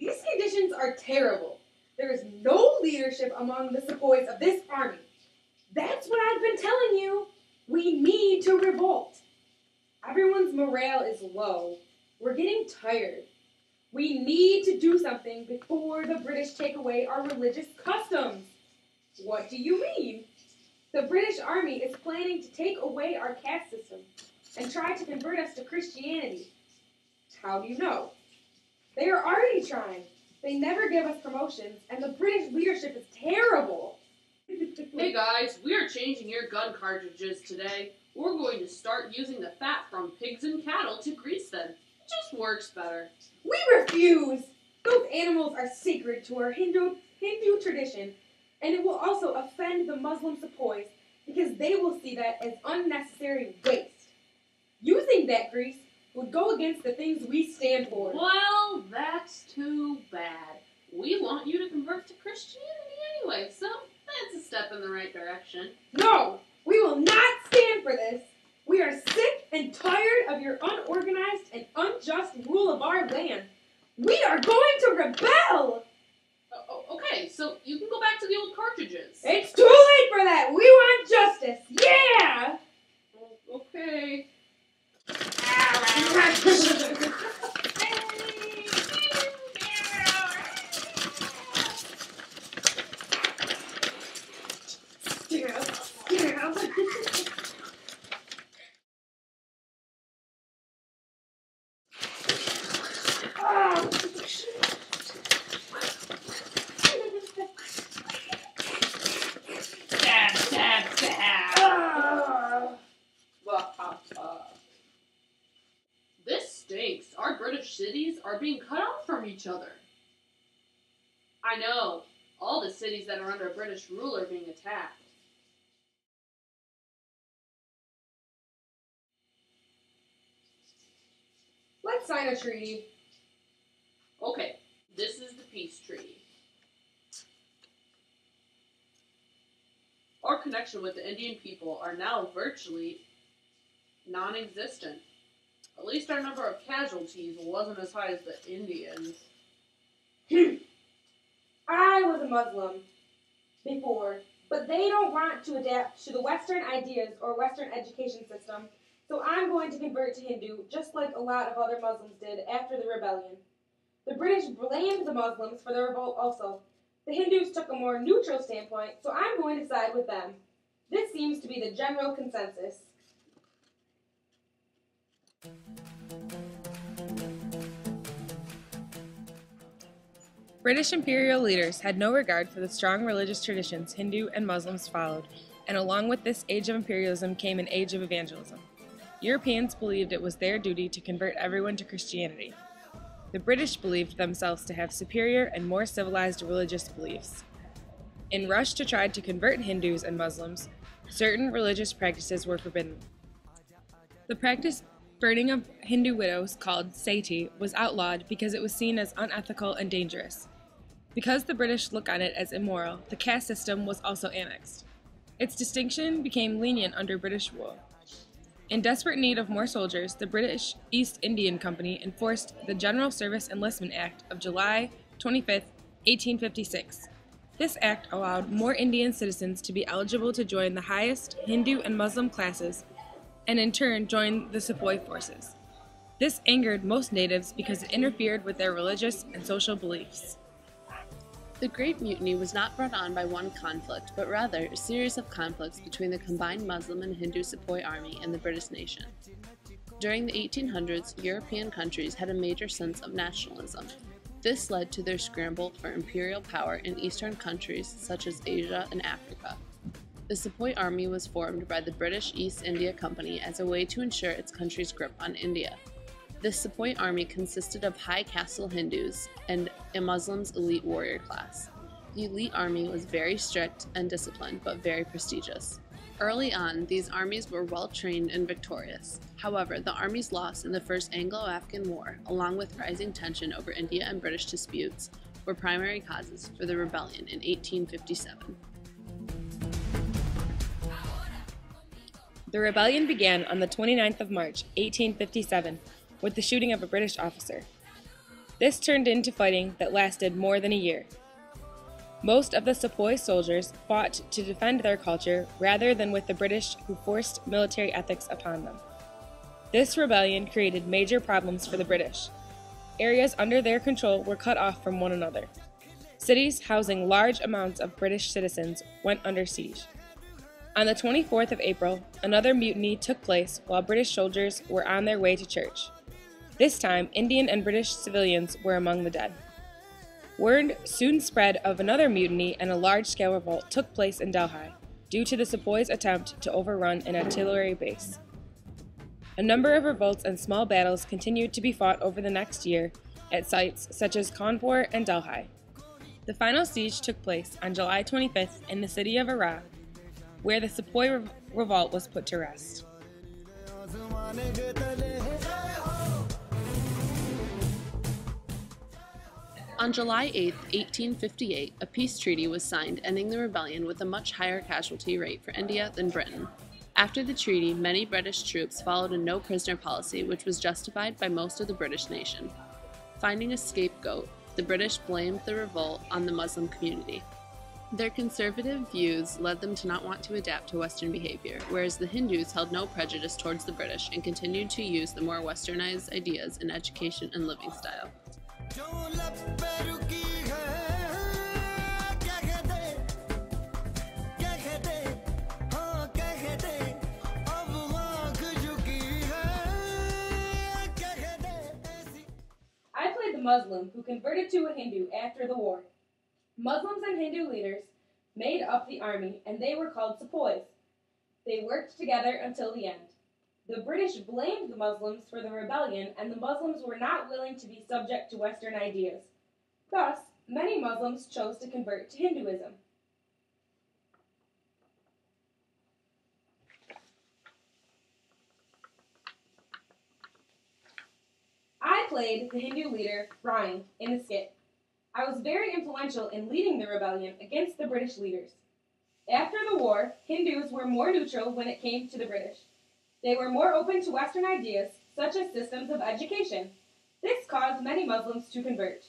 These conditions are terrible. There is no leadership among the sepoys of this army. That's what I've been telling you. We need to revolt. Everyone's morale is low. We're getting tired. We need to do something before the British take away our religious customs. What do you mean? The British Army is planning to take away our caste system and try to convert us to Christianity. How do you know? They are already trying. They never give us promotions, and the British leadership is terrible. Hey guys, we are changing your gun cartridges today. We're going to start using the fat from pigs and cattle to grease them. It just works better. We refuse! Those animals are sacred to our Hindu tradition, and it will also offend the Muslim sepoys because they will see that as unnecessary waste. Using that grease would go against the things we stand for. Well, that's too bad. We want you to convert to Christianity anyway, so that's a step in the right direction. No! We will not stand for this! We are sick and tired of your unorganized and unjust rule of our land. We are going to rebel! Okay, so you can go back to the old cartridges. It's too late for that! We want justice! Yeah! Okay. This stinks. Our British cities are being cut off from each other. I know. All the cities that are under British rule are being attacked. Let's sign a treaty. Okay, this is the peace treaty. Our connection with the Indian people are now virtually non-existent. At least our number of casualties wasn't as high as the Indians. I was a Muslim before, but they don't want to adapt to the Western ideas or Western education system, so I'm going to convert to Hindu, just like a lot of other Muslims did after the rebellion. The British blamed the Muslims for the revolt also. The Hindus took a more neutral standpoint, so I'm going to side with them. This seems to be the general consensus. British imperial leaders had no regard for the strong religious traditions Hindu and Muslims followed, and along with this age of imperialism came an age of evangelism. Europeans believed it was their duty to convert everyone to Christianity. The British believed themselves to have superior and more civilized religious beliefs. In rush to try to convert Hindus and Muslims, certain religious practices were forbidden. The practice burning of Hindu widows, called sati, was outlawed because it was seen as unethical and dangerous. Because the British look on it as immoral, the caste system was also annexed. Its distinction became lenient under British rule. In desperate need of more soldiers, the British East Indian Company enforced the General Service Enlistment Act of July 25, 1856. This act allowed more Indian citizens to be eligible to join the highest Hindu and Muslim classes, and in turn join the sepoy forces. This angered most natives because it interfered with their religious and social beliefs. The Great Mutiny was not brought on by one conflict, but rather a series of conflicts between the combined Muslim and Hindu sepoy army and the British nation. During the 1800s, European countries had a major sense of nationalism. This led to their scramble for imperial power in eastern countries such as Asia and Africa. The sepoy army was formed by the British East India Company as a way to ensure its country's grip on India. This sepoy army consisted of high caste Hindus and a Muslim's elite warrior class. The elite army was very strict and disciplined, but very prestigious. Early on, these armies were well trained and victorious. However, the armies lost in the First Anglo-Afghan War, along with rising tension over India and British disputes, were primary causes for the rebellion in 1857. The rebellion began on the 29th of March, 1857, with the shooting of a British officer. This turned into fighting that lasted more than a year. Most of the Sepoy soldiers fought to defend their culture rather than with the British, who forced military ethics upon them. This rebellion created major problems for the British. Areas under their control were cut off from one another. Cities housing large amounts of British citizens went under siege. On the 24th of April, another mutiny took place while British soldiers were on their way to church. This time, Indian and British civilians were among the dead. Word soon spread of another mutiny, and a large-scale revolt took place in Delhi due to the Sepoys' attempt to overrun an artillery base. A number of revolts and small battles continued to be fought over the next year at sites such as Kanpur and Delhi. The final siege took place on July 25th in the city of Arrah, where the Sepoy revolt was put to rest. On July 8, 1858, a peace treaty was signed ending the rebellion with a much higher casualty rate for India than Britain. After the treaty, many British troops followed a no-prisoner policy, which was justified by most of the British nation. Finding a scapegoat, the British blamed the revolt on the Muslim community. Their conservative views led them to not want to adapt to Western behavior, whereas the Hindus held no prejudice towards the British and continued to use the more westernized ideas in education and living style. I played the Muslim who converted to a Hindu after the war. Muslims and Hindu leaders made up the army, and they were called sepoys. They worked together until the end. The British blamed the Muslims for the rebellion, and the Muslims were not willing to be subject to Western ideas. Thus, many Muslims chose to convert to Hinduism. I played the Hindu leader, Ryan, in the skit. I was very influential in leading the rebellion against the British leaders. After the war, Hindus were more neutral when it came to the British. They were more open to Western ideas, such as systems of education. This caused many Muslims to convert.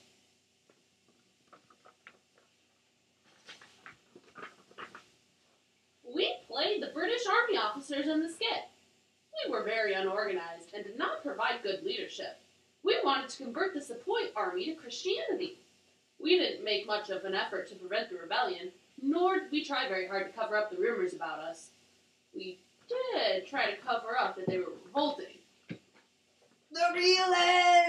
We played the British Army officers in the skit. We were very unorganized and did not provide good leadership. We wanted to convert the Sepoy army to Christianity. We didn't make much of an effort to prevent the rebellion, nor did we try very hard to cover up the rumors about us. We did try to cover up that they were revolting. The real end!